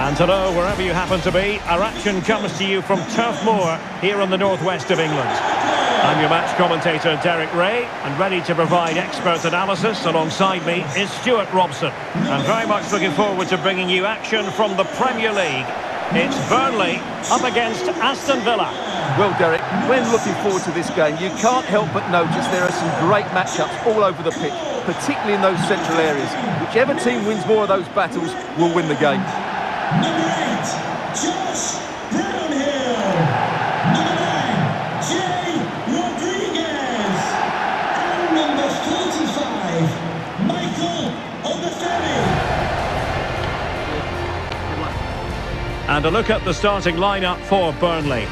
And hello, wherever you happen to be, our action comes to you from Turf Moor, here in the northwest of England. I'm your match commentator, Derek Ray, and ready to provide expert analysis alongside me is Stuart Robson. I'm very much looking forward to bringing you action from the Premier League. It's Burnley up against Aston Villa. Well, Derek, when looking forward to this game, you can't help but notice there are some great matchups all over the pitch, particularly in those central areas. Whichever team wins more of those battles will win the game. Number 8, Josh Brownhill. Number 9, Jay Rodriguez. And number 45, Michael Obafemi. And a look at the starting lineup for Burnley.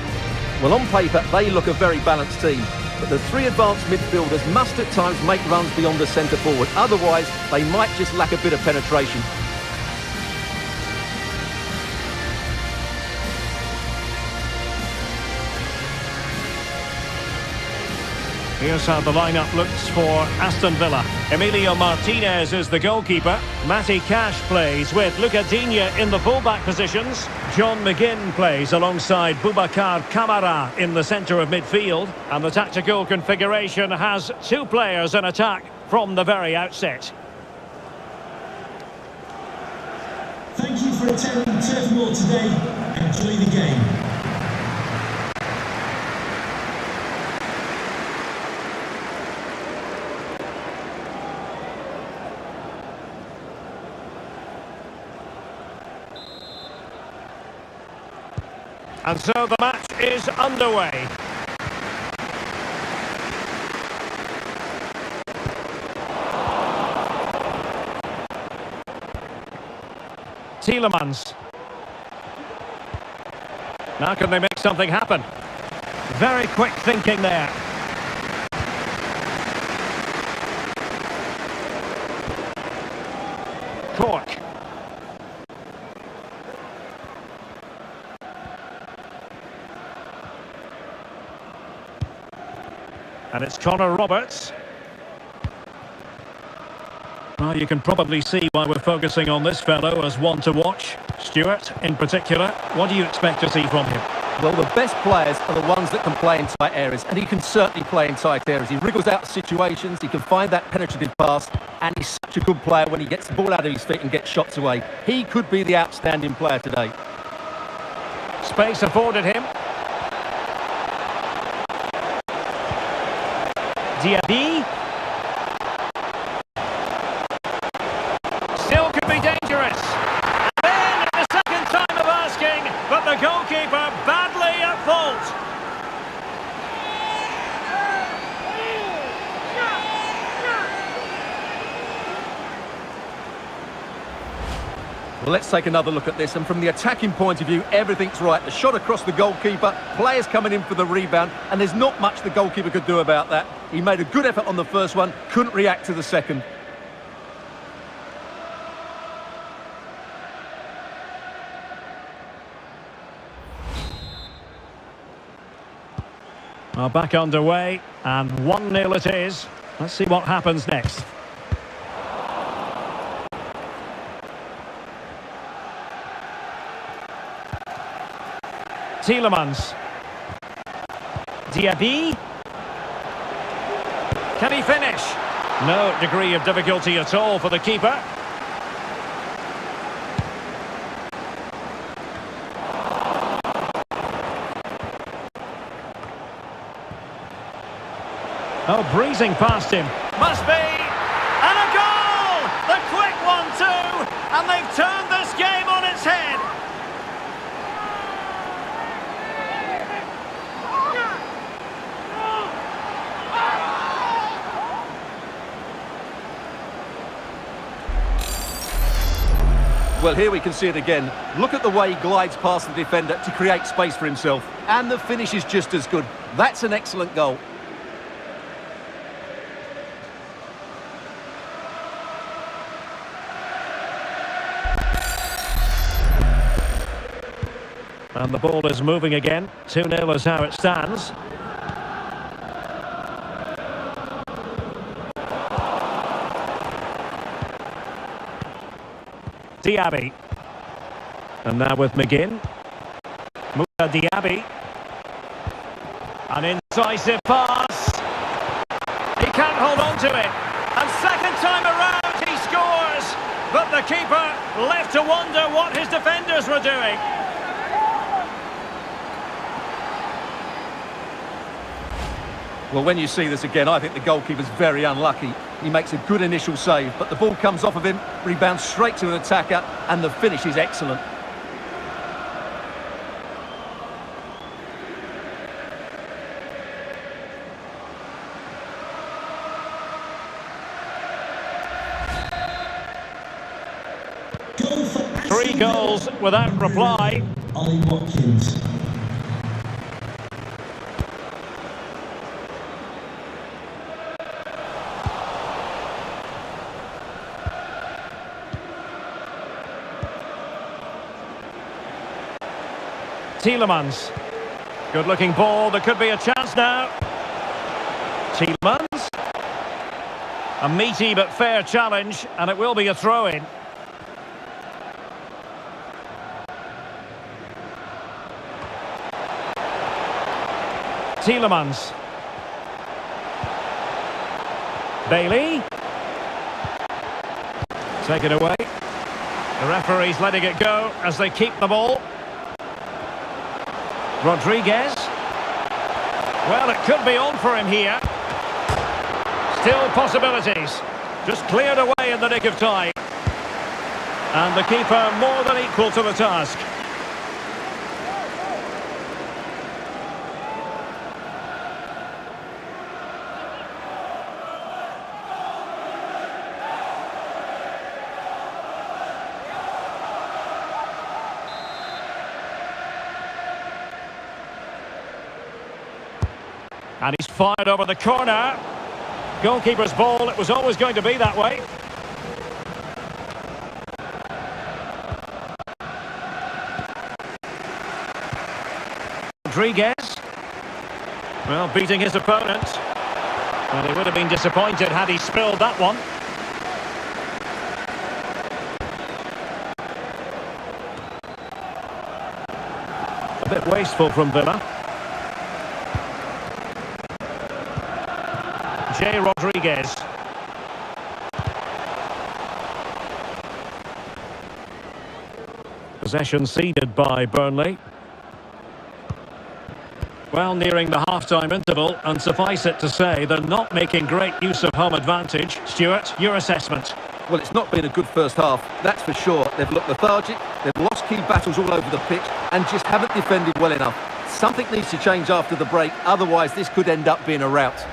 Well, on paper, they look a very balanced team. But the three advanced midfielders must at times make runs beyond the centre forward. Otherwise, they might just lack a bit of penetration. Here's how the lineup looks for Aston Villa. Emilio Martinez is the goalkeeper. Matty Cash plays with Luca Digne in the fullback positions. John McGinn plays alongside Boubacar Kamara in the centre of midfield. And the tactical configuration has two players in attack from the very outset. Thank you for attending Turf Moor today. Enjoy the game. And so the match is underway. Tielemans. Now can they make something happen? Very quick thinking there. Cork. And it's Connor Roberts. Well, you can probably see why we're focusing on this fellow as one to watch. Stuart, in particular, what do you expect to see from him? Well, the best players are the ones that can play in tight areas, and he can certainly play in tight areas. He wriggles out of situations, he can find that penetrative pass, and he's such a good player when he gets the ball out of his feet and gets shots away. He could be the outstanding player today. Space afforded him. Diaby. Still could be dangerous. And then, the second time of asking, but the goalkeeper badly at fault. Well, let's take another look at this, and from the attacking point of view, everything's right. The shot across the goalkeeper, players coming in for the rebound, and there's not much the goalkeeper could do about that. He made a good effort on the first one, couldn't react to the second. Well, back underway, and 1-0 it is. Let's see what happens next. Tielemans. Diaby. Can he finish? No degree of difficulty at all for the keeper. Oh, breezing past him. Must be. And a goal! The quick one too! And they've turned this game on its head. Well, here we can see it again. Look at the way he glides past the defender to create space for himself. And the finish is just as good. That's an excellent goal. And the ball is moving again. 2-0 is how it stands. Diaby. And now with McGinn. Moussa Diaby. An incisive pass. He can't hold on to it. And second time around he scores. But the keeper left to wonder what his defenders were doing. Well, when you see this again, I think the goalkeeper's very unlucky. He makes a good initial save, but the ball comes off of him, rebounds straight to an attacker, and the finish is excellent. Goal for Aston 3 goals without reply. Ollie Watkins. Tielemans. Good looking ball, there could be a chance now. Tielemans. A meaty but fair challenge, and it will be a throw-in. Tielemans. Bailey. Taken away. The referee's letting it go as they keep the ball. Rodriguez. Well, it could be on for him here. Still possibilities. Just cleared away in the nick of time. And the keeper more than equal to the task. And he's fired over the corner. Goalkeeper's ball, it was always going to be that way. Rodriguez. Well, beating his opponent. Well, he would have been disappointed had he spilled that one. A bit wasteful from Villa. Rodriguez. Possession ceded by Burnley. Well, nearing the half-time interval, and suffice it to say, they're not making great use of home advantage. Stuart, your assessment? Well, it's not been a good first half, that's for sure. They've looked lethargic, they've lost key battles all over the pitch, and just haven't defended well enough. Something needs to change after the break, otherwise this could end up being a rout.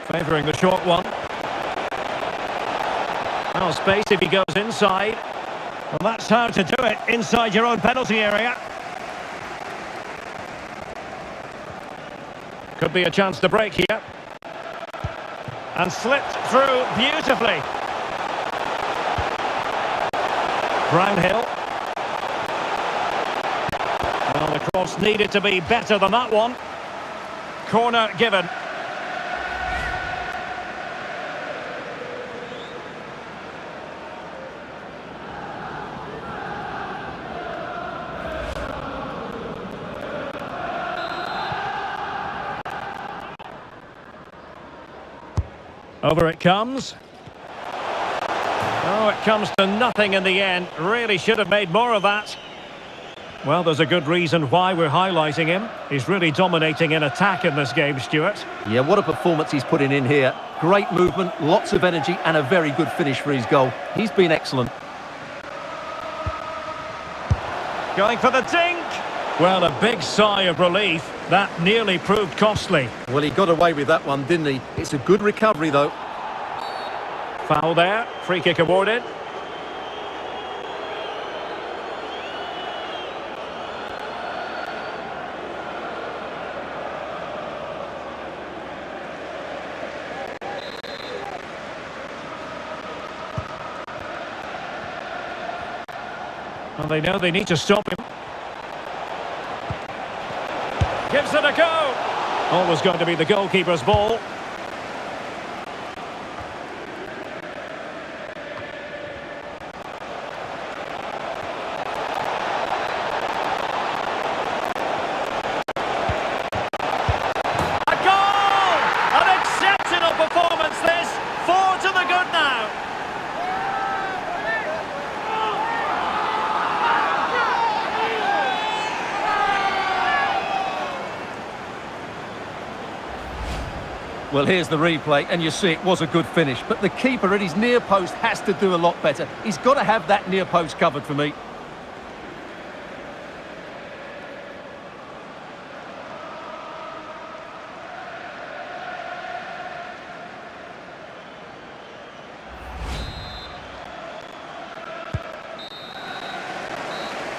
Favouring the short one. Well, space if he goes inside. Well, that's how to do it, inside your own penalty area. Could be a chance to break here. And slipped through beautifully. Brownhill. Well, the cross needed to be better than that one. Corner given. Over it comes. Oh, it comes to nothing in the end. Really should have made more of that. Well, there's a good reason why we're highlighting him. He's really dominating in attack in this game, Stuart. Yeah, what a performance he's putting in here. Great movement, lots of energy, and a very good finish for his goal. He's been excellent. Going for the dink. Well, a big sigh of relief. That nearly proved costly. Well, he got away with that one, didn't he? It's a good recovery, though. Foul there. Free kick awarded. And they know they need to stop him. Gives it a go. Always going to be the goalkeeper's ball. A goal! An exceptional performance this. 4 to the good now. Well, here's the replay, and you see it was a good finish. But the keeper at his near post has to do a lot better. He's got to have that near post covered for me.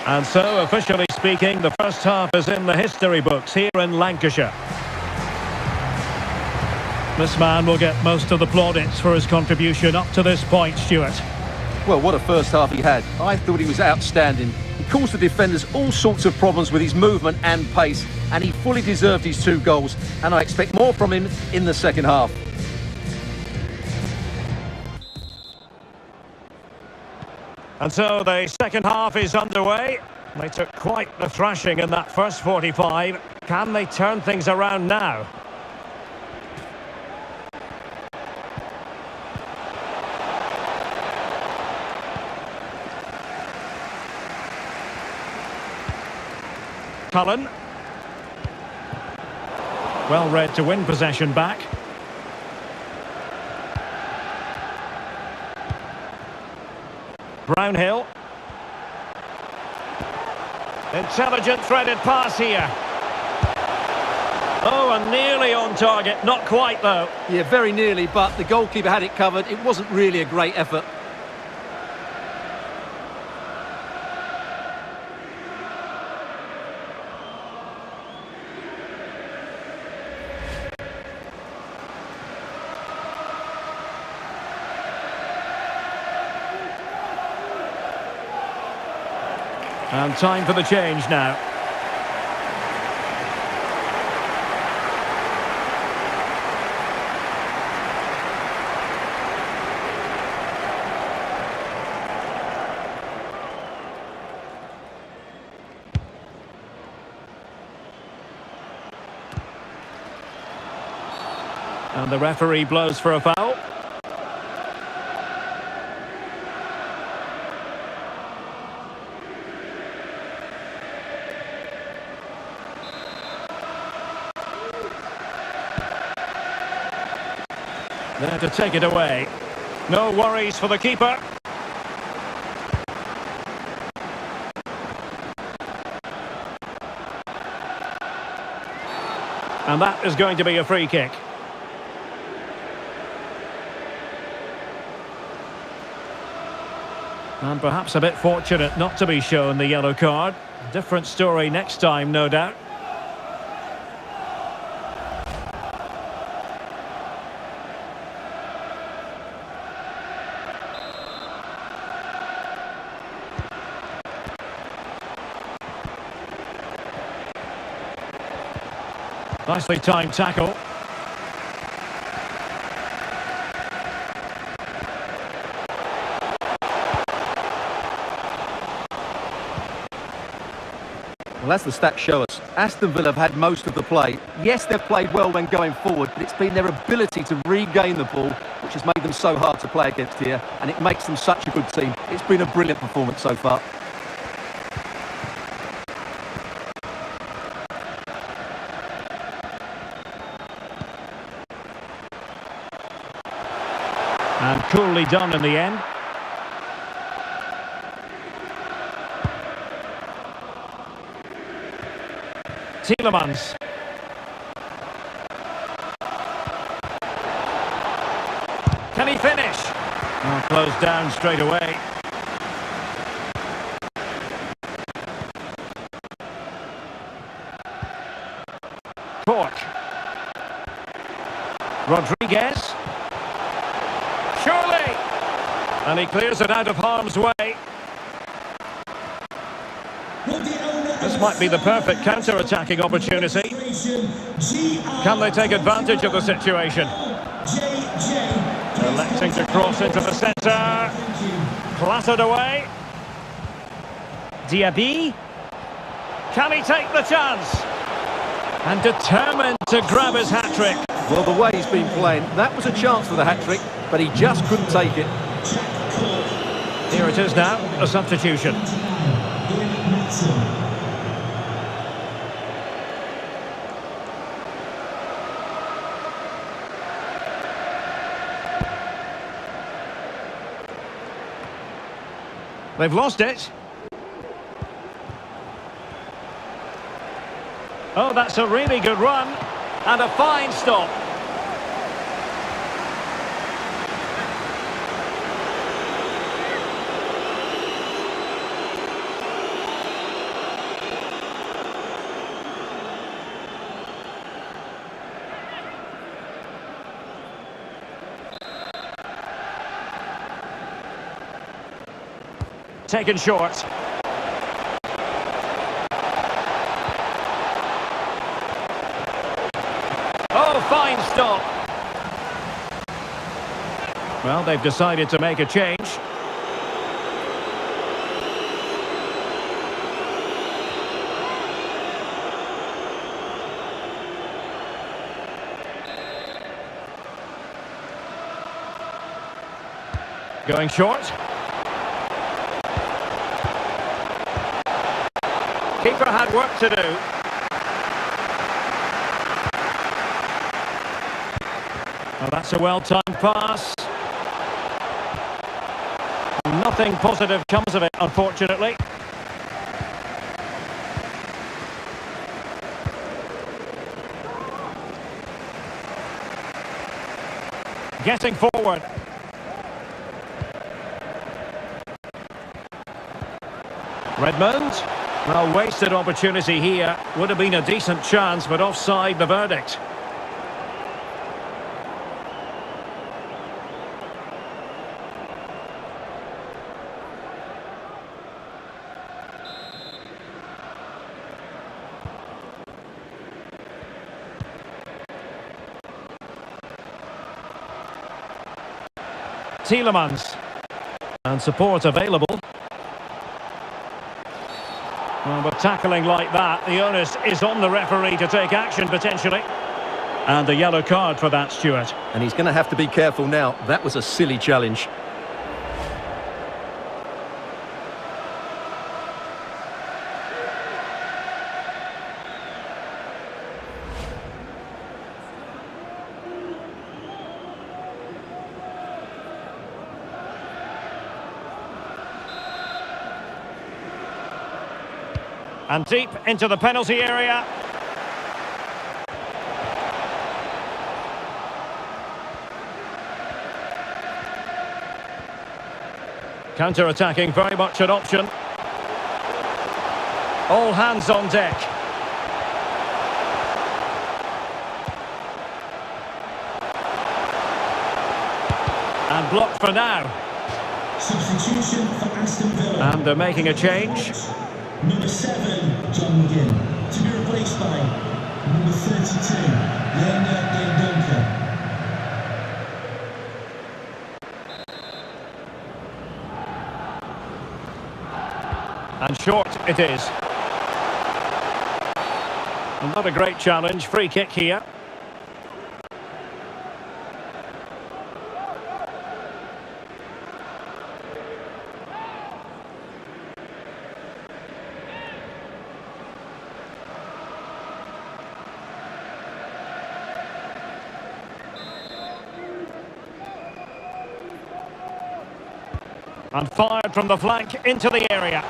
And so, officially speaking, the first half is in the history books here in Lancashire. This man will get most of the plaudits for his contribution up to this point, Stuart. Well, what a first half he had. I thought he was outstanding. He caused the defenders all sorts of problems with his movement and pace, and he fully deserved his 2 goals, and I expect more from him in the second half. And so the second half is underway. They took quite the thrashing in that first 45. Can they turn things around now? Cullen. Well read to win possession back. Brownhill. Intelligent threaded pass here. Oh, and nearly on target. Not quite, though. Yeah, very nearly, but the goalkeeper had it covered. It wasn't really a great effort. And time for the change now. And the referee blows for a foul. There to take it away. No worries for the keeper. And that is going to be a free kick. And perhaps a bit fortunate not to be shown the yellow card. Different story next time, no doubt. Nicely timed tackle. Well, as the stats show us, Aston Villa have had most of the play. Yes, they've played well when going forward, but it's been their ability to regain the ball which has made them so hard to play against here, and it makes them such a good team. It's been a brilliant performance so far. And coolly done in the end. Tielemans. Can he finish? Oh, closed down straight away. Cork. Rodriguez. Surely! And he clears it out of harm's way. This might be the perfect counter-attacking opportunity. Can they take advantage of the situation? Electing to cross into the centre. Clattered away. Diaby. Can he take the chance? And determined to grab his hat-trick. Well, the way he's been playing, that was a chance for the hat-trick, but he just couldn't take it. Here it is now, a substitution. They've lost it. Oh, that's a really good run. And a fine stop. Taken short. Oh, fine stop. Well, they've decided to make a change. Going short. Keeper had work to do. Well, that's a well-timed pass. Nothing positive comes of it, unfortunately. Getting forward. Redmond. Well, wasted opportunity here. Would have been a decent chance, but offside the verdict. Tielemans. And support available. Well, but tackling like that, the onus is on the referee to take action, potentially. And a yellow card for that, Stuart. And he's going to have to be careful now. That was a silly challenge. And deep into the penalty area. Counter-attacking, very much an option. All hands on deck. And blocked for now. Substitution for Aston Villa. And they're making a change. Number 7, John McGinn, to be replaced by number 32, Leonard Dendonker. And short it is. Not a great challenge, free kick here. And fired from the flank into the area.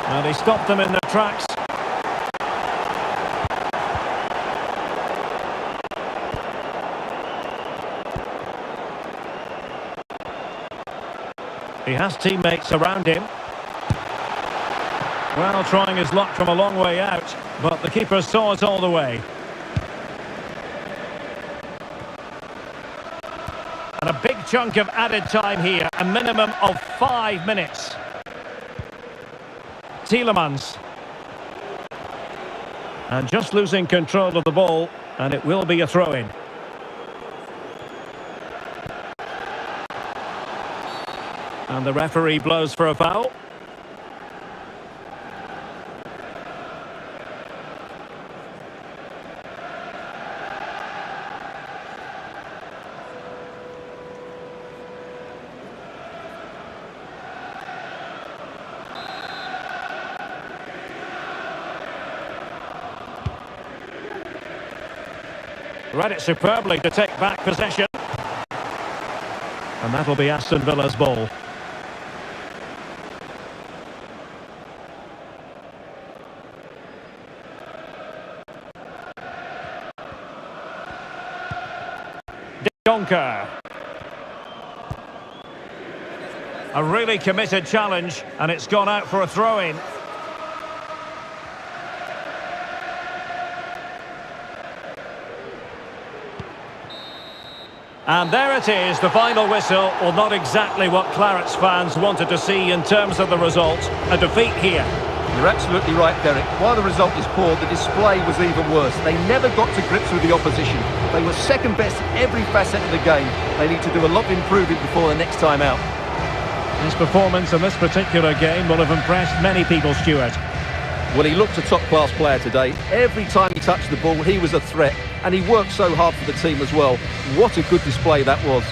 And he stopped them in their tracks. He has teammates around him. Well, trying his luck from a long way out, but the keeper saw it all the way. And a big chunk of added time here, a minimum of 5 minutes. Tielemans. And just losing control of the ball, and it will be a throw-in. And the referee blows for a foul. Read it superbly to take back possession. And that'll be Aston Villa's ball. Donker. A really committed challenge, and it's gone out for a throw-in. And there it is, the final whistle. Well, not exactly what Claret's fans wanted to see in terms of the result. A defeat here. You're absolutely right, Derek. While the result is poor, the display was even worse. They never got to grips with the opposition. They were second best in every facet of the game. They need to do a lot of improving before the next time out. His performance in this particular game will have impressed many people, Stuart. Well, he looked a top-class player today. Every time he touched the ball, he was a threat. And he worked so hard for the team as well. What a good display that was.